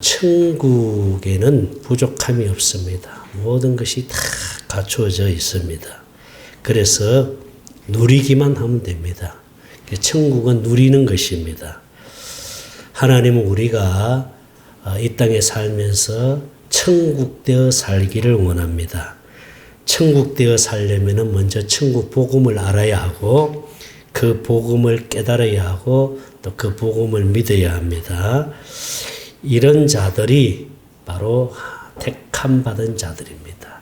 천국에는 부족함이 없습니다. 모든 것이 다 갖추어져 있습니다. 그래서 누리기만 하면 됩니다. 천국은 누리는 것입니다. 하나님은 우리가 이 땅에 살면서 천국되어 살기를 원합니다. 천국되어 살려면 먼저 천국 복음을 알아야 하고 그 복음을 깨달아야 하고 또 그 복음을 믿어야 합니다. 이런 자들이 바로 택함 받은 자들입니다.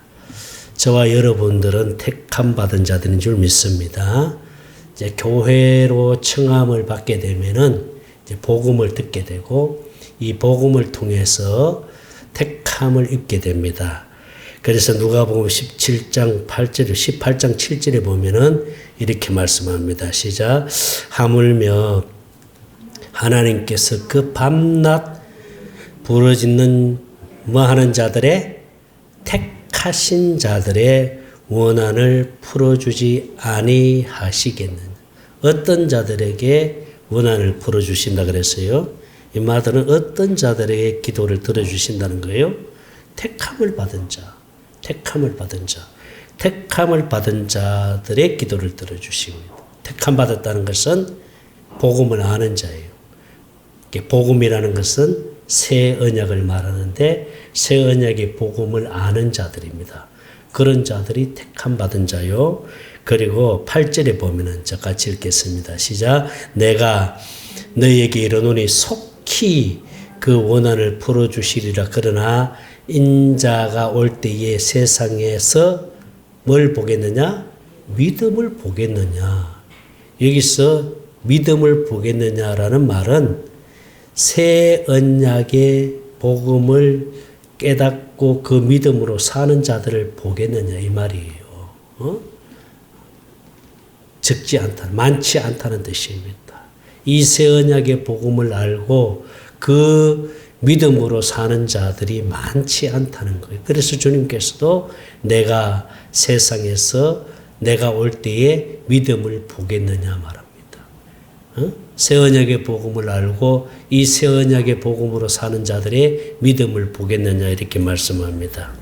저와 여러분들은 택함 받은 자들인 줄 믿습니다. 이제 교회로 청함을 받게 되면은 이제 복음을 듣게 되고 이 복음을 통해서 택함을 입게 됩니다. 그래서 누가복음 17장 8절, 18장 7절에 보면은 이렇게 말씀합니다. 시작. 하물며 하나님께서 그 밤낮 부르짖는 뭐하는 자들의 택하신 자들의 원한을 풀어주지 아니하시겠느냐. 어떤 자들에게 원한을 풀어주신다 그랬어요? 이 말들은 어떤 자들에게 기도를 들어주신다는 거예요? 택함을 받은 자, 택함을 받은 자, 택함을 받은 자들의 기도를 들어주십니다. 택함 받았다는 것은 복음을 아는 자예요. 복음이라는 것은 새 언약을 말하는데 새 언약의 복음을 아는 자들입니다. 그런 자들이 택함 받은 자요. 그리고 8절에 보면은 저같이 읽겠습니다. 시작. 내가 너희에게 이르노니 속히 그 원한을 풀어주시리라. 그러나 인자가 올 때에 세상에서 뭘 보겠느냐? 믿음을 보겠느냐. 여기서 믿음을 보겠느냐라는 말은 새 언약의 복음을 깨닫고 그 믿음으로 사는 자들을 보겠느냐 이 말이에요. 적지 않다, 많지 않다는 뜻입니다. 이 새 언약의 복음을 알고 그 믿음으로 사는 자들이 많지 않다는 거예요. 그래서 주님께서도 내가 세상에서 내가 올 때에 믿음을 보겠느냐 말합니다. 새 언약의 복음을 알고 이 새 언약의 복음으로 사는 자들의 믿음을 보겠느냐 이렇게 말씀합니다.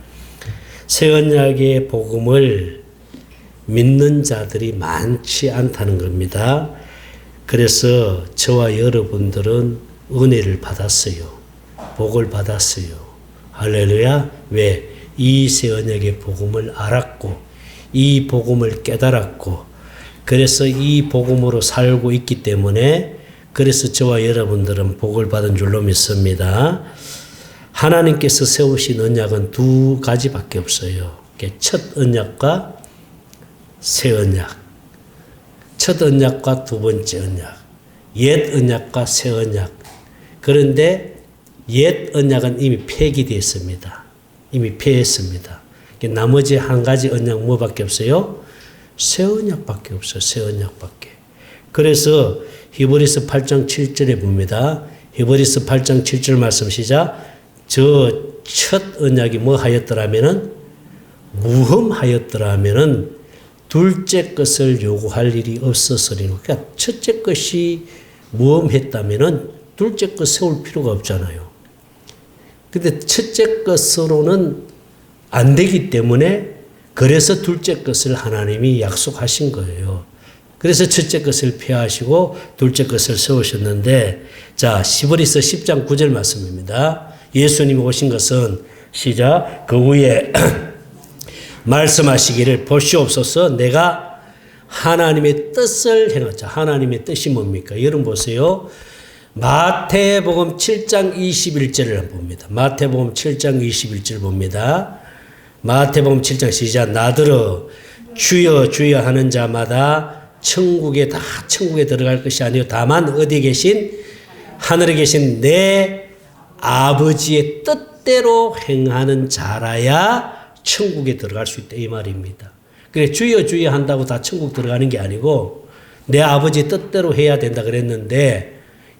새 언약의 복음을 믿는 자들이 많지 않다는 겁니다. 그래서 저와 여러분들은 은혜를 받았어요. 복을 받았어요. 할렐루야. 왜? 이 새 언약의 복음을 알았고 이 복음을 깨달았고 그래서 이 복음으로 살고 있기 때문에 그래서 저와 여러분들은 복을 받은 줄로 믿습니다. 하나님께서 세우신 언약은 두 가지밖에 없어요. 첫 언약과 새 언약. 첫 언약과 두 번째 언약. 옛 언약과 새 언약. 그런데 옛 언약은 이미 폐기되었습니다. 이미 폐했습니다. 나머지 한 가지 언약 뭐밖에 없어요? 새 언약밖에 없어요. 새 언약밖에. 그래서 히브리서 8장 7절에 봅니다. 히브리서 8장 7절 말씀 시작. 저 첫 언약이 뭐 하였더라면은 무흠하였더라면은 둘째 것을 요구할 일이 없었으리니. 그러니까 첫째 것이 무흠했다면은 둘째 것 세울 필요가 없잖아요. 근데 첫째 것으로는 안 되기 때문에 그래서 둘째 것을 하나님이 약속하신 거예요. 그래서 첫째 것을 폐하시고 둘째 것을 세우셨는데 자 히브리서 10장 9절 말씀입니다. 예수님이 오신 것은 시작. 그 후에 말씀하시기를 보시옵소서 내가 하나님의 뜻을 행하자. 하나님의 뜻이 뭡니까? 여러분 보세요. 마태복음 7장 21절을 한번 봅니다. 마태복음 7장 21절 봅니다. 마태복음 7장 시작. 나더러 주여 주여 하는 자마다 천국에 들어갈 것이 아니요 다만 어디 계신 하늘에 계신 내 아버지의 뜻대로 행하는 자라야 천국에 들어갈 수 있다 이 말입니다. 그래 주여 주여 한다고 다 천국 들어가는 게 아니고 내 아버지 뜻대로 해야 된다 그랬는데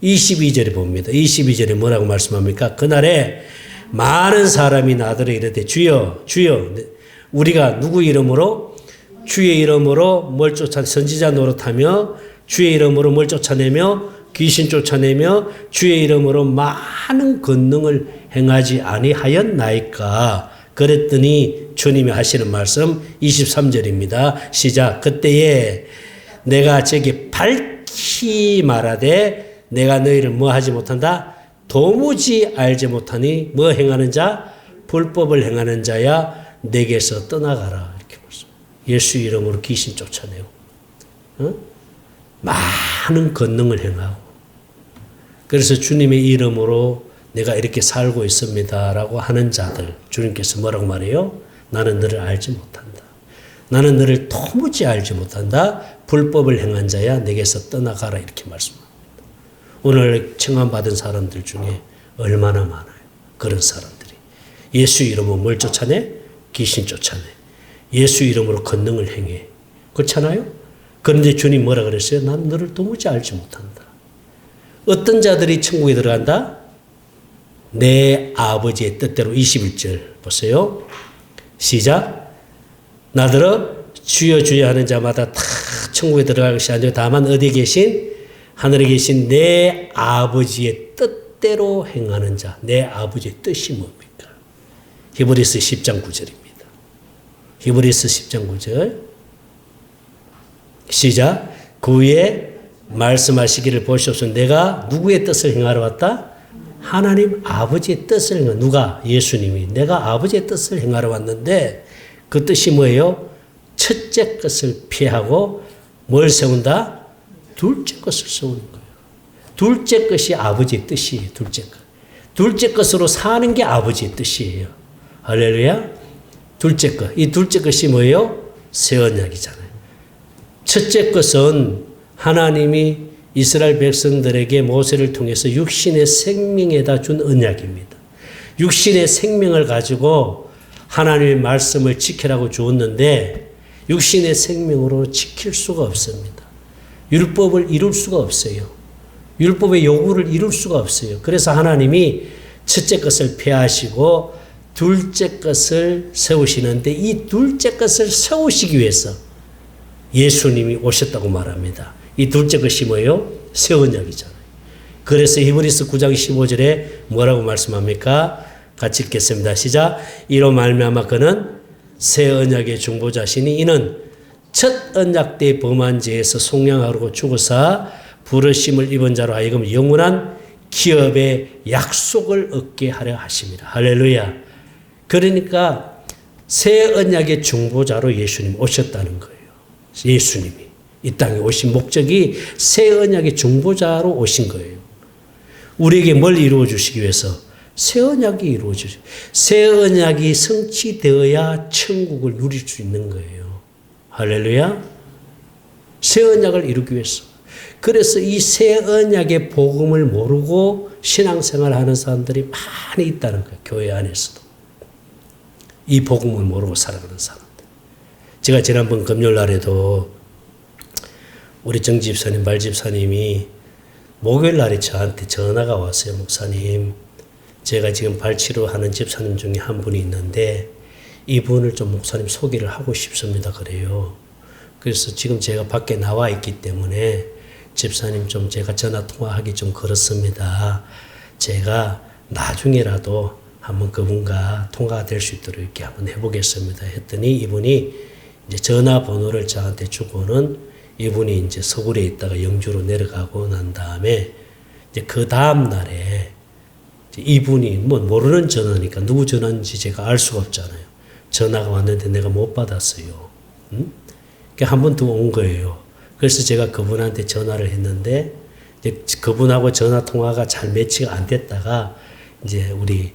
22절에 봅니다. 22절에 뭐라고 말씀합니까? 그날에 많은 사람이 나더러 이르되 주여 주여 우리가 누구 이름으로 주의 이름으로 뭘 쫓아 선지자 노릇하며 주의 이름으로 뭘 쫓아내며 귀신 쫓아내며 주의 이름으로 많은 권능을 행하지 아니하였나이까. 그랬더니 주님이 하시는 말씀 23절입니다. 시작. 그때에 내가 저기 밝히 말하되 내가 너희를 뭐 하지 못한다? 도무지 알지 못하니 뭐 행하는 자? 불법을 행하는 자야 내게서 떠나가라. 이렇게 말씀. 예수 이름으로 귀신 쫓아내고 많은 권능을 행하고 그래서 주님의 이름으로 내가 이렇게 살고 있습니다라고 하는 자들 주님께서 뭐라고 말해요? 나는 너를 알지 못한다. 나는 너를 도무지 알지 못한다. 불법을 행한 자야 내게서 떠나가라 이렇게 말씀합니다. 오늘 청함받은 사람들 중에 얼마나 많아요. 그런 사람들이. 예수 이름으로 뭘 쫓아내? 귀신 쫓아내. 예수 이름으로 권능을 행해. 그렇잖아요? 그런데 주님 뭐라 그랬어요? 난 너를 도무지 알지 못한다. 어떤 자들이 천국에 들어간다? 내 아버지의 뜻대로 21절 보세요. 시작. 나더러 주여 주여 하는 자마다 다 천국에 들어갈 것이 아니라 다만 어디에 계신? 하늘에 계신 내 아버지의 뜻대로 행하는 자. 내 아버지의 뜻이 뭡니까? 히브리서 10장 9절입니다. 히브리서 10장 9절 시작. 그 위에 말씀하시기를 보시옵소서. 내가 누구의 뜻을 행하러 왔다? 하나님 아버지의 뜻을 행하. 누가? 예수님이. 내가 아버지의 뜻을 행하러 왔는데 그 뜻이 뭐예요? 첫째 것을 피하고 뭘 세운다? 둘째 것을 세우는 거예요. 둘째 것이 아버지의 뜻이에요. 둘째 것. 둘째 것으로 사는 게 아버지의 뜻이에요. 할렐루야. 둘째 것. 이 둘째 것이 뭐예요? 새 언약이잖아요. 첫째 것은 하나님이 이스라엘 백성들에게 모세를 통해서 육신의 생명에다 준 언약입니다. 육신의 생명을 가지고 하나님의 말씀을 지키라고 주었는데 육신의 생명으로 지킬 수가 없습니다. 율법을 이룰 수가 없어요. 율법의 요구를 이룰 수가 없어요. 그래서 하나님이 첫째 것을 폐하시고 둘째 것을 세우시는데 이 둘째 것을 세우시기 위해서 예수님이 오셨다고 말합니다. 이 둘째 것이 뭐예요? 새 언약이잖아요. 그래서 히브리서 9장 15절에 뭐라고 말씀합니까? 같이 읽겠습니다. 시작. 이로 말미암아 그는 새 언약의 중보자시니 이는 첫 언약 때 범한 죄에서 속량하고 죽으사 부르심을 입은 자로 하여금 영원한 기업의 약속을 얻게 하려 하심이라. 할렐루야. 그러니까 새 언약의 중보자로 예수님 오셨다는 거예요. 예수님이 이 땅에 오신 목적이 새 언약의 중보자로 오신 거예요. 우리에게 뭘 이루어 주시기 위해서? 새 언약이 이루어지죠. 새 언약이 성취되어야 천국을 누릴 수 있는 거예요. 할렐루야. 새 언약을 이루기 위해서. 그래서 이 새 언약의 복음을 모르고 신앙생활을 하는 사람들이 많이 있다는 거예요. 교회 안에서도. 이 복음을 모르고 살아가는 사람들. 제가 지난번 금요일 날에도 우리 정 집사님, 말 집사님이 목요일 날에 저한테 전화가 왔어요. 목사님, 제가 지금 발치료하는 집사님 중에 한 분이 있는데 이분을 좀 목사님 소개를 하고 싶습니다. 그래요. 그래서 지금 제가 밖에 나와 있기 때문에 집사님 좀 제가 전화 통화하기 좀 그렇습니다. 제가 나중에라도 한번 그분과 통화가 될 수 있도록 이렇게 한번 해보겠습니다. 했더니 이분이 이제 전화번호를 저한테 주고는 이분이 이제 서울에 있다가 영주로 내려가고 난 다음에 이제 그 다음 날에 이분이 뭐 모르는 전화니까 누구 전화인지 제가 알 수가 없잖아요. 전화가 왔는데 내가 못 받았어요. 응? 그러니까 한 번 더 온 거예요. 그래서 제가 그분한테 전화를 했는데 이제 그분하고 전화 통화가 잘 매치가 안 됐다가 이제 우리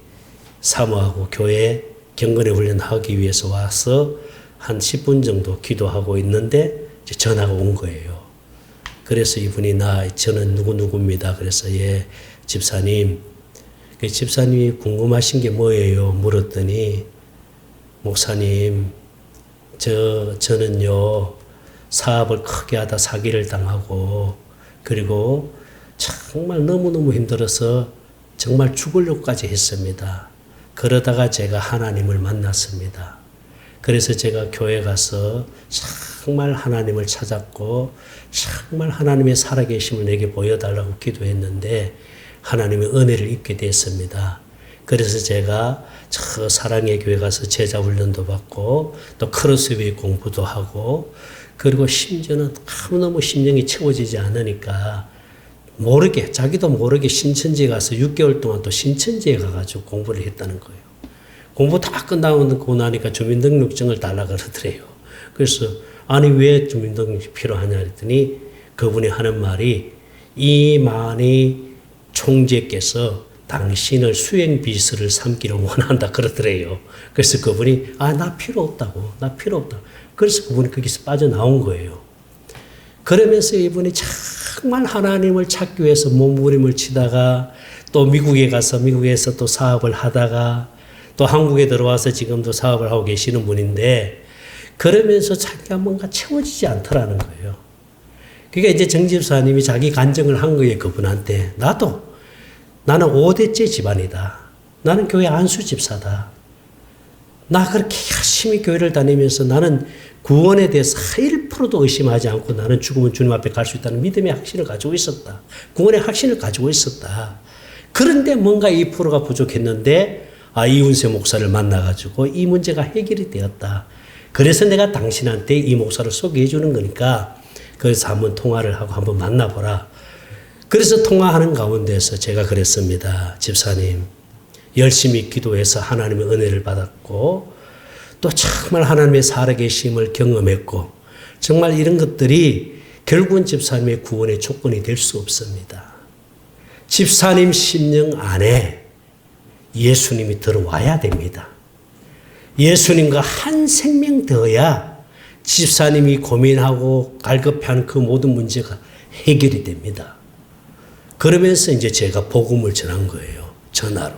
사모하고 교회 경건의 훈련하기 위해서 와서 한 10분 정도 기도하고 있는데 이제 전화가 온 거예요. 그래서 이분이 저는 누구입니다. 그래서 예, 집사님. 그 집사님이 궁금하신 게 뭐예요? 물었더니 목사님, 저는요 사업을 크게 하다 사기를 당하고 그리고 정말 너무너무 힘들어서 정말 죽으려고까지 했습니다. 그러다가 제가 하나님을 만났습니다. 그래서 제가 교회 가서 정말 하나님을 찾았고 정말 하나님의 살아계심을 내게 보여달라고 기도했는데 하나님의 은혜를 입게 됐습니다. 그래서 제가 저 사랑의 교회 가서 제자 훈련도 받고 또 크로스웨이 공부도 하고 그리고 심지어는 너무 심령이 채워지지 않으니까 모르게 자기도 모르게 신천지에 가서 6개월 동안 또 신천지에 가가지고 공부를 했다는 거예요. 공부 다 끝나고 나니까 주민등록증을 달라 그러더래요. 그래서 아니 왜 주민등록증이 필요하냐 했더니 그분이 하는 말이 이만희 총재께서 당신을 수행비서를 삼기를 원한다 그러더래요. 그래서 그분이 나 필요 없다고. 나 필요 없다고. 그래서 그분이 거기서 빠져나온 거예요. 그러면서 이분이 정말 하나님을 찾기 위해서 몸부림을 치다가 또 미국에 가서 미국에서 또 사업을 하다가 또 한국에 들어와서 지금도 사업을 하고 계시는 분인데 그러면서 자기가 뭔가 채워지지 않더라는 거예요. 그러니까 이제 정 집사님이 자기 간증을 한 거예요. 그분한테. 나는 5대째 집안이다. 나는 교회 안수 집사다. 나 그렇게 열심히 교회를 다니면서 나는 구원에 대해서 1%도 의심하지 않고 나는 죽으면 주님 앞에 갈 수 있다는 믿음의 확신을 가지고 있었다. 구원의 확신을 가지고 있었다. 그런데 뭔가 2%가 부족했는데 이운세 목사를 만나가지고 이 문제가 해결이 되었다. 그래서 내가 당신한테 이 목사를 소개해 주는 거니까 그래서 한번 통화를 하고 한번 만나보라. 그래서 통화하는 가운데서 제가 그랬습니다. 집사님, 열심히 기도해서 하나님의 은혜를 받았고 또 정말 하나님의 살아계심을 경험했고 정말 이런 것들이 결국은 집사님의 구원의 조건이 될 수 없습니다. 집사님 심령 안에 예수님이 들어와야 됩니다. 예수님과 한 생명 되어야 집사님이 고민하고 갈급해하는 그 모든 문제가 해결이 됩니다. 그러면서 이제 제가 복음을 전한 거예요. 전화로.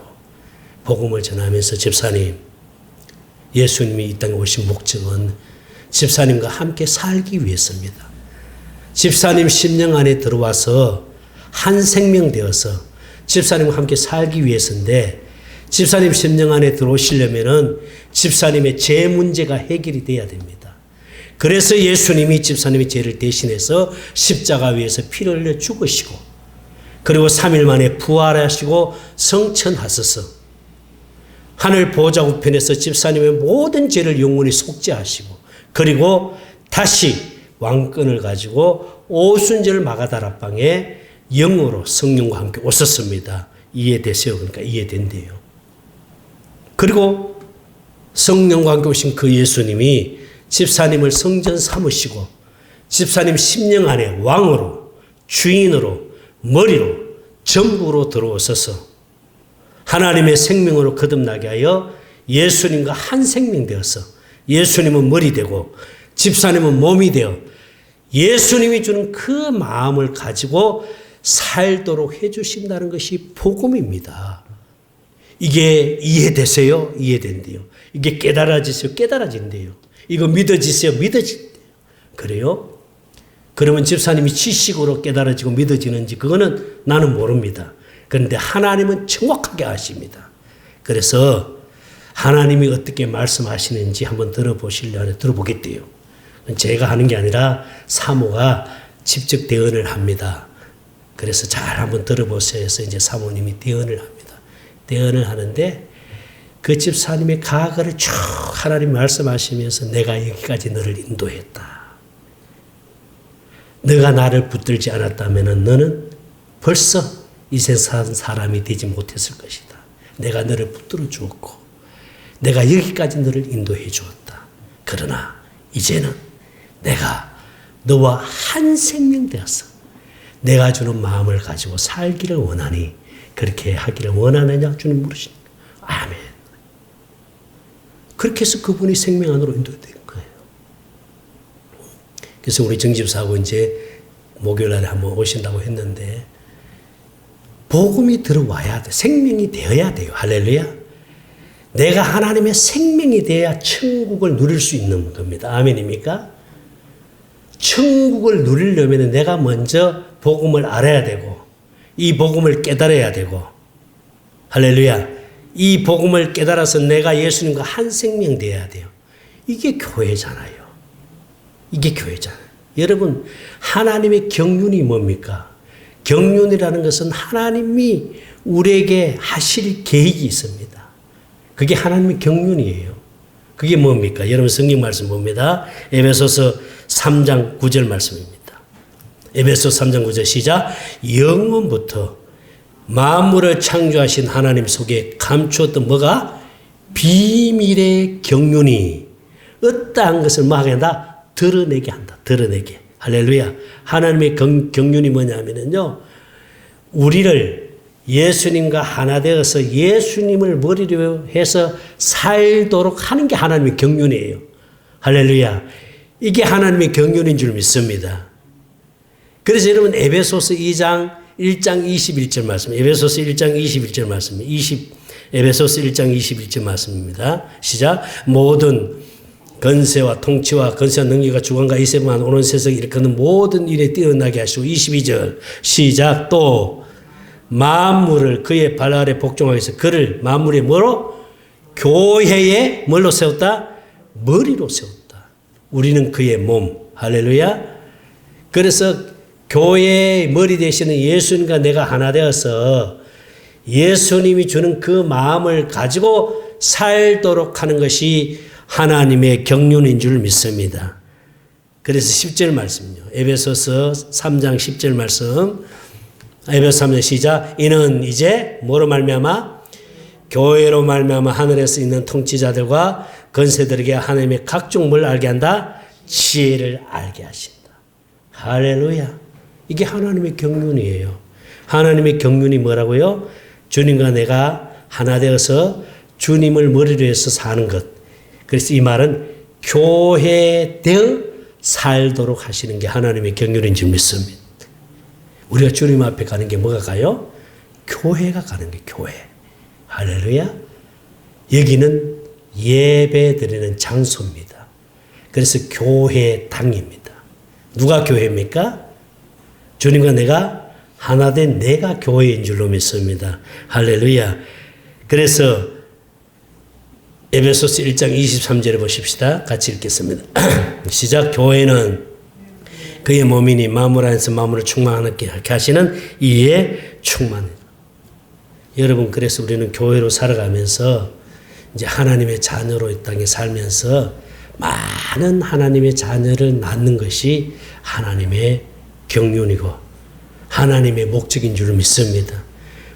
복음을 전하면서 집사님, 예수님이 이 땅에 오신 목적은 집사님과 함께 살기 위해서입니다. 집사님 심령 안에 들어와서 한 생명 되어서 집사님과 함께 살기 위해서인데 집사님 심령 안에 들어오시려면은 집사님의 죄 문제가 해결이 돼야 됩니다. 그래서 예수님이 집사님의 죄를 대신해서 십자가 위에서 피를 흘려 죽으시고 그리고 3일 만에 부활하시고 성천하셔서 하늘 보좌 우편에서 집사님의 모든 죄를 영원히 속죄하시고 그리고 다시 왕권을 가지고 오순절 마가다락방에 영으로 성령과 함께 오셨습니다. 이해되세요? 그러니까 이해된대요. 그리고 성령과 함께 오신 그 예수님이 집사님을 성전 삼으시고 집사님 심령 안에 왕으로 주인으로 머리로 전부로 들어오셔서 하나님의 생명으로 거듭나게 하여 예수님과 한 생명 되어서 예수님은 머리 되고 집사님은 몸이 되어 예수님이 주는 그 마음을 가지고 살도록 해주신다는 것이 복음입니다. 이게 이해되세요? 이해된대요. 이게 깨달아지세요? 깨달아진대요. 이거 믿어지세요? 믿어진대요. 그래요? 그러면 집사님이 지식으로 깨달아지고 믿어지는지 그거는 나는 모릅니다. 그런데 하나님은 정확하게 아십니다. 그래서 하나님이 어떻게 말씀하시는지 한번 들어보시려고 들어보겠대요. 제가 하는 게 아니라 사모가 직접 대언을 합니다. 그래서 잘 한번 들어보세요 해서 이제 사모님이 대언을 합니다. 대언을 하는데 그 집사님의 과거를 쭉 하나님 말씀하시면서 내가 여기까지 너를 인도했다. 너가 나를 붙들지 않았다면 너는 벌써 이 세상 사람이 되지 못했을 것이다. 내가 너를 붙들어 주었고 내가 여기까지 너를 인도해 주었다. 그러나 이제는 내가 너와 한 생명 되어서 내가 주는 마음을 가지고 살기를 원하니 그렇게 하기를 원하느냐 주님 물으십니다. 아멘. 그렇게 해서 그분이 생명 안으로 인도된 거예요. 그래서 우리 정집사하고 이제 목요일 날에 한번 오신다고 했는데 복음이 들어와야 돼. 생명이 되어야 돼요. 할렐루야. 내가 하나님의 생명이 돼야 천국을 누릴 수 있는 겁니다. 아멘입니까? 천국을 누리려면 내가 먼저 복음을 알아야 되고 이 복음을 깨달아야 되고 할렐루야. 이 복음을 깨달아서 내가 예수님과 한 생명 되어야 돼요. 이게 교회잖아요. 이게 교회잖아요. 여러분, 하나님의 경륜이 뭡니까? 경륜이라는 것은 하나님이 우리에게 하실 계획이 있습니다. 그게 하나님의 경륜이에요. 그게 뭡니까? 여러분 성경 말씀 봅니다. 에베소서 3장 9절 말씀입니다. 에베소 3장 9절 시작. 영원부터 만물을 창조하신 하나님 속에 감추었던 뭐가? 비밀의 경륜이 어떠한 것을 뭐 하게 한다? 드러내게 한다. 드러내게. 할렐루야. 하나님의 경륜이 뭐냐면요. 우리를 예수님과 하나 되어서 예수님을 머리로 해서 살도록 하는 게 하나님의 경륜이에요. 할렐루야. 이게 하나님의 경륜인 줄 믿습니다. 그래서 여러분 에베소서 1장 21절 말씀. 에베소서 1장 21절 말씀. 에베소서 1장 21절 말씀입니다. 시작. 모든 건세와 통치와 건세와 능력과 주관과 이세만 오는 세상에 일컫는 모든 일에 뛰어나게 하시고 22절 시작. 또 만물을 그의 발 아래 복종하기 위해서 그를 만물의 뭐로? 교회의 뭘로 세웠다? 머리로 세웠다. 우리는 그의 몸. 할렐루야. 그래서 교회의 머리 되시는 예수님과 내가 하나 되어서 예수님이 주는 그 마음을 가지고 살도록 하는 것이 하나님의 경륜인 줄 믿습니다. 그래서 10절 말씀요. 에베소서 3장 10절 말씀. 에베소 3장 시작. 이는 이제 뭐로 말미암아? 교회로 말미암아 하늘에서 있는 통치자들과 건세들에게 하나님의 각종 뭘 알게 한다? 지혜를 알게 하신다. 할렐루야. 이게 하나님의 경륜이에요. 하나님의 경륜이 뭐라고요? 주님과 내가 하나 되어서 주님을 머리로 해서 사는 것. 그래서 이 말은 교회되어 살도록 하시는 게 하나님의 경륜인 줄 믿습니다. 우리가 주님 앞에 가는 게 뭐가 가요? 교회가 가는 게 교회. 할렐루야. 여기는 예배 드리는 장소입니다. 그래서 교회당입니다. 누가 교회입니까? 주님과 내가 하나 된 내가 교회인 줄로 믿습니다. 할렐루야. 그래서 에베소서 1장 23절에 보십시다. 같이 읽겠습니다. 시작. 교회는 그의 몸이니 만물 안에서 만물을 충만하게 하시는 이에 충만해. 여러분, 그래서 우리는 교회로 살아가면서 이제 하나님의 자녀로 이 땅에 살면서 많은 하나님의 자녀를 낳는 것이 하나님의 경륜이고 하나님의 목적인 줄 믿습니다.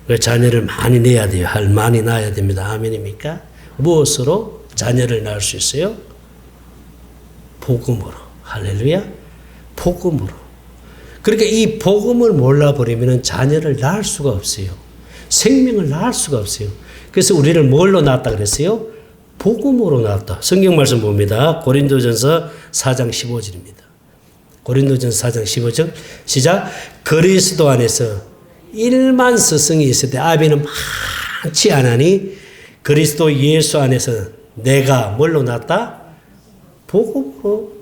그래서 자녀를 많이 내야 돼요. 많이 낳아야 됩니다. 아멘입니까? 무엇으로 자녀를 낳을 수 있어요? 복음으로. 할렐루야. 복음으로. 그러니까 이 복음을 몰라버리면 자녀를 낳을 수가 없어요. 생명을 낳을 수가 없어요. 그래서 우리를 뭘로 낳았다 그랬어요? 복음으로 낳았다. 성경 말씀 봅니다. 고린도전서 4장 15절입니다. 고린도전서 4장 15절 시작. 그리스도 안에서 1만 스승이 있을 때 아비는 많지 않으니 그리스도 예수 안에서 내가 뭘로 낳았다? 복음으로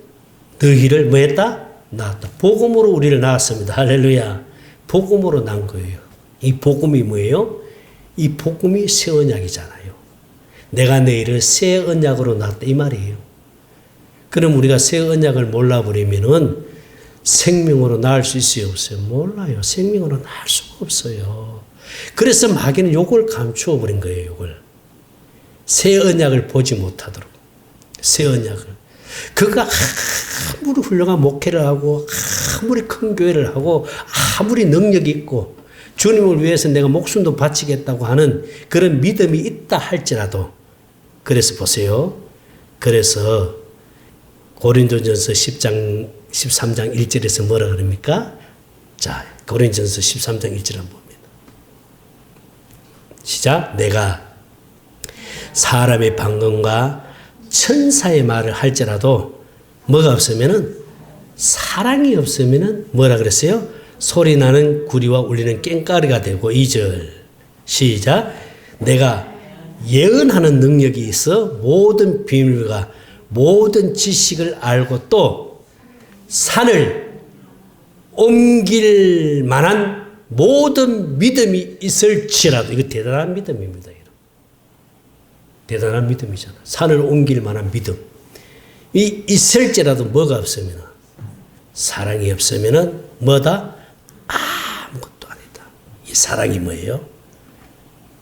너희를 뭐 했다? 낳았다. 복음으로 우리를 낳았습니다. 할렐루야. 복음으로 낳은 거예요. 이 복음이 뭐예요? 이 복음이 새 언약이잖아요. 내가 너희를 새 언약으로 낳았다 이 말이에요. 그럼 우리가 새 언약을 몰라버리면은 생명으로 낳을 수 있어요? 없어요? 몰라요. 생명으로 낳을 수가 없어요. 그래서 마귀는 요걸 감추어 버린 거예요. 요걸. 새 언약을 보지 못하도록. 새 언약을. 그가 아무리 훌륭한 목회를 하고 아무리 큰 교회를 하고 아무리 능력이 있고 주님을 위해서 내가 목숨도 바치겠다고 하는 그런 믿음이 있다 할지라도 그래서 보세요. 그래서 고린도전서 13장 1절에서 뭐라 그럽니까? 자, 고린도전서 13장 1절 한번 봅니다. 시작. 내가 사람의 방언과 천사의 말을 할지라도 뭐가 없으면은 사랑이 없으면은 뭐라 그랬어요? 소리 나는 구리와 울리는 꽹과리가 되고 2절 시작. 내가 예언하는 능력이 있어 모든 비밀과 모든 지식을 알고 또 산을 옮길 만한 모든 믿음이 있을지라도 이거 대단한 믿음입니다. 대단한 믿음이잖아. 산을 옮길 만한 믿음. 있을지라도 뭐가 없으면, 사랑이 없으면은 뭐다? 아무것도 아니다. 이 사랑이 뭐예요?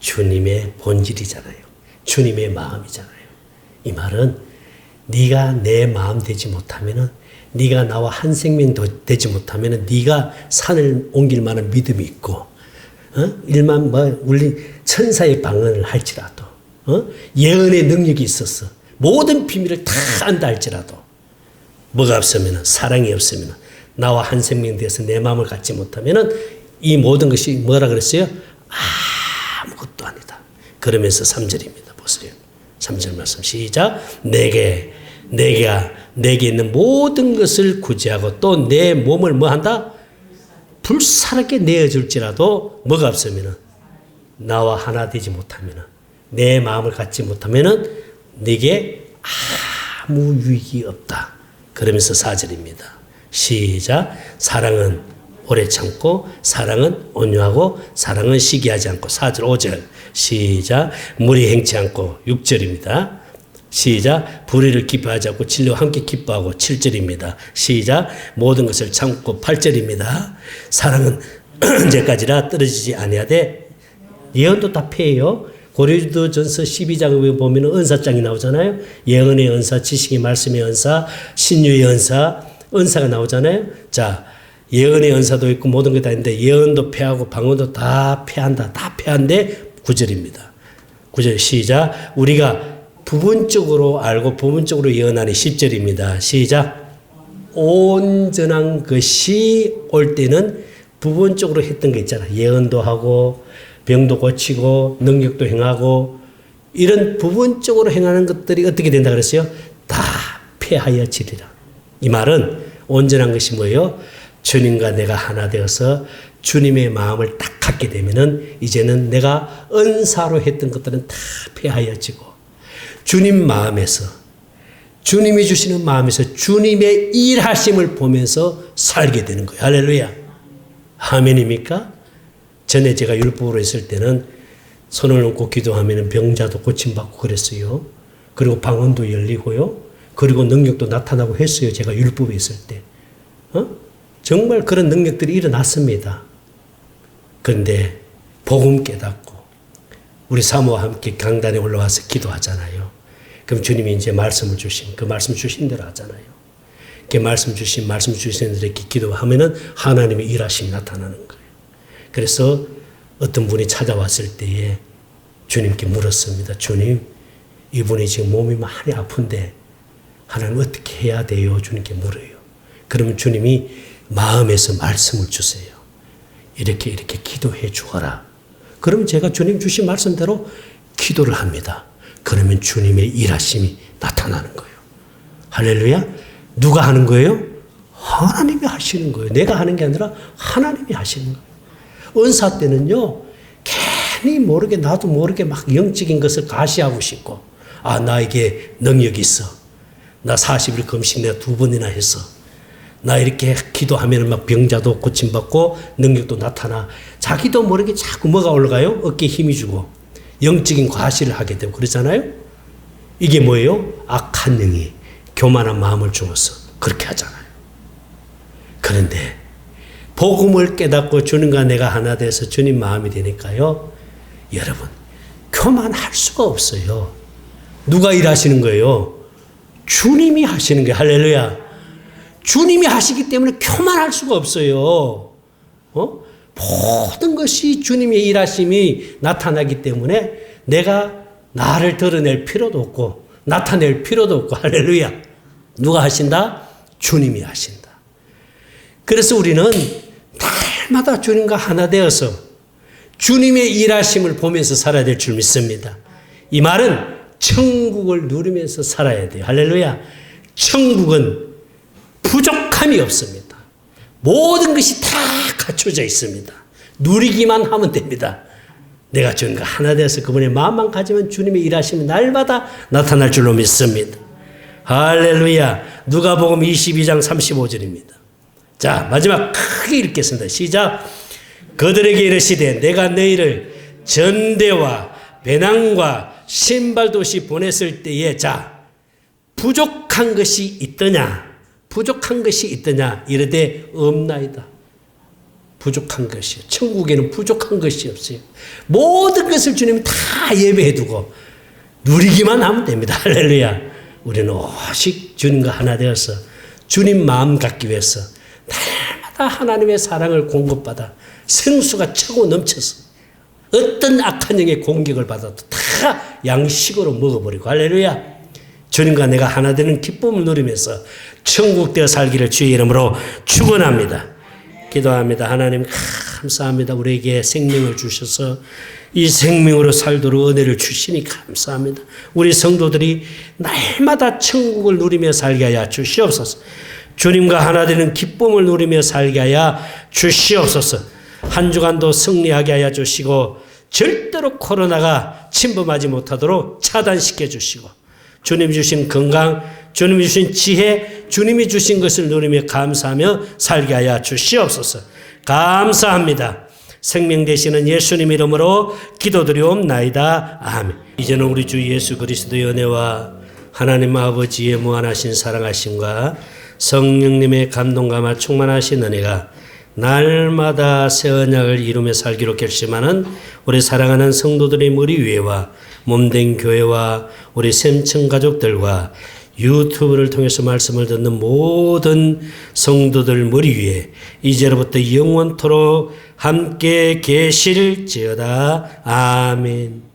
주님의 본질이잖아요. 주님의 마음이잖아요. 이 말은 네가 내 마음 되지 못하면은, 네가 나와 한 생명 되지 못하면은 네가 산을 옮길 만한 믿음이 있고, 일만 우리 천사의 방언을 할지라도, 예언의 능력이 있어서 모든 비밀을 다 안다 할지라도 뭐가 없으면은, 사랑이 없으면은, 나와 한 생명 되어서 내 마음을 갖지 못하면은 이 모든 것이 뭐라 그랬어요? 아무것도 아니다. 그러면서 3절입니다. 보세요. 3절 말씀 시작. 내게 있는 모든 것을 구제하고 또 내 몸을 뭐 한다? 불사르게 내어줄지라도 뭐가 없으면은, 나와 하나 되지 못하면은, 내 마음을 갖지 못하면은 네게 아무 유익이 없다. 그러면서 4절입니다. 시작. 사랑은 오래 참고, 사랑은 온유하고, 사랑은 시기하지 않고. 4절 5절 시작. 무리 행치 않고. 6절입니다. 시작. 불의를 기뻐하지 않고 진리와 함께 기뻐하고. 7절입니다. 시작. 모든 것을 참고. 8절입니다. 사랑은 언제까지나 떨어지지 아니하되. 예언도 다 폐해요. 고린도전서 12장에 보면 은사장이 나오잖아요. 예언의 은사, 지식의 말씀의 은사, 신유의 은사, 은사가 나오잖아요. 자, 예언의 은사도 있고 모든 게 다 있는데 예언도 폐하고 방언도 다 폐한다. 다 폐한데 9절입니다. 9절 시작. 우리가 부분적으로 알고 부분적으로 예언하니 10절입니다. 시작. 온전한 것이 올 때는 부분적으로 했던 거 있잖아. 예언도 하고 병도 고치고 능력도 행하고 이런 부분적으로 행하는 것들이 어떻게 된다 그랬어요? 다 폐하여지리라. 이 말은 온전한 것이 뭐예요? 주님과 내가 하나 되어서 주님의 마음을 딱 갖게 되면은 이제는 내가 은사로 했던 것들은 다 폐하여지고 주님 마음에서, 주님이 주시는 마음에서 주님의 일하심을 보면서 살게 되는 거예요. 할렐루야. 아멘입니까? 전에 제가 율법으로 있을 때는 손을 얹고 기도하면 병자도 고침받고 그랬어요. 그리고 방언도 열리고요. 그리고 능력도 나타나고 했어요. 제가 율법에 있을 때. 정말 그런 능력들이 일어났습니다. 그런데 복음 깨닫고 우리 사모와 함께 강단에 올라와서 기도하잖아요. 그럼 주님이 이제 말씀을 주신, 그 말씀 주신 대로 하잖아요. 그 말씀 주신 대로 이렇게 기도하면은 하나님의 일하심이 나타나는 거예요. 그래서 어떤 분이 찾아왔을 때에 주님께 물었습니다. 주님, 이분이 지금 몸이 많이 아픈데 하나님 어떻게 해야 돼요? 주님께 물어요. 그러면 주님이 마음에서 말씀을 주세요. 이렇게 기도해 주거라. 그러면 제가 주님 주신 말씀대로 기도를 합니다. 그러면 주님의 일하심이 나타나는 거예요. 할렐루야. 누가 하는 거예요? 하나님이 하시는 거예요. 내가 하는 게 아니라 하나님이 하시는 거예요. 은사 때는요, 괜히 모르게 나도 모르게 막 영적인 것을 가시하고 싶고, 나에게 능력이 있어. 나 40일 금식 내가 2번이나 했어. 나 이렇게 기도하면 막 병자도 고침받고 능력도 나타나. 자기도 모르게 자꾸 뭐가 올라가요? 어깨에 힘이 주고 영적인 과시를 하게 되고 그러잖아요. 이게 뭐예요? 악한 영이 교만한 마음을 주어서 그렇게 하잖아요. 그런데 복음을 깨닫고 주님과 내가 하나 돼서 주님 마음이 되니까요. 여러분, 교만할 수가 없어요. 누가 일하시는 거예요? 주님이 하시는 거예요. 할렐루야. 주님이 하시기 때문에 교만할 수가 없어요. 모든 것이 주님의 일하심이 나타나기 때문에 내가 나를 드러낼 필요도 없고 나타낼 필요도 없고. 할렐루야. 누가 하신다? 주님이 하신다. 그래서 우리는 날마다 주님과 하나 되어서 주님의 일하심을 보면서 살아야 될 줄 믿습니다. 이 말은 천국을 누리면서 살아야 돼요. 할렐루야. 천국은 부족함이 없습니다. 모든 것이 다 갖춰져 있습니다. 누리기만 하면 됩니다. 내가 주님과 하나 되어서 그분의 마음만 가지면 주님의 일하심이 날마다 나타날 줄로 믿습니다. 할렐루야. 누가복음 22장 35절입니다. 자, 마지막 크게 읽겠습니다. 시작. 그들에게 이르시되 내가 너희를 전대와 배낭과 신발도 없이 보냈을 때에, 자, 부족한 것이 있더냐? 부족한 것이 있더냐? 이르되 없나이다. 부족한 것이요. 천국에는 부족한 것이 없어요. 모든 것을 주님이 다 예배해 두고 누리기만 하면 됩니다. 할렐루야. 우리는 오직 주님과 하나 되어서 주님 마음 갖기 위해서 날마다 하나님의 사랑을 공급받아 생수가 차고 넘쳐서 어떤 악한 영의 공격을 받아도 다 양식으로 먹어버리고 할렐루야. 주님과 내가 하나 되는 기쁨을 누리면서 천국 되어 살기를 주의 이름으로 축원합니다. 기도합니다. 하나님 감사합니다. 우리에게 생명을 주셔서 이 생명으로 살도록 은혜를 주시니 감사합니다. 우리 성도들이 날마다 천국을 누리며 살게 하여 주시옵소서. 주님과 하나 되는 기쁨을 누리며 살게 하여 주시옵소서. 한 주간도 승리하게 하여 주시고 절대로 코로나가 침범하지 못하도록 차단시켜 주시고 주님 주신 건강, 주님 주신 지혜, 주님이 주신 것을 누리며 감사하며 살게 하여 주시옵소서. 감사합니다. 생명 되시는 예수님 이름으로 기도드리옵나이다. 아멘. 이제는 우리 주 예수 그리스도의 은혜와 하나님 아버지의 무한하신 사랑하심과 성령님의 감동감화 충만하신 은혜가 날마다 새 언약을 이루며 살기로 결심하는 우리 사랑하는 성도들의 머리 위에와 몸된 교회와 우리 샘청 가족들과 유튜브를 통해서 말씀을 듣는 모든 성도들 머리 위에 이제로부터 영원토록 함께 계실지어다. 아멘.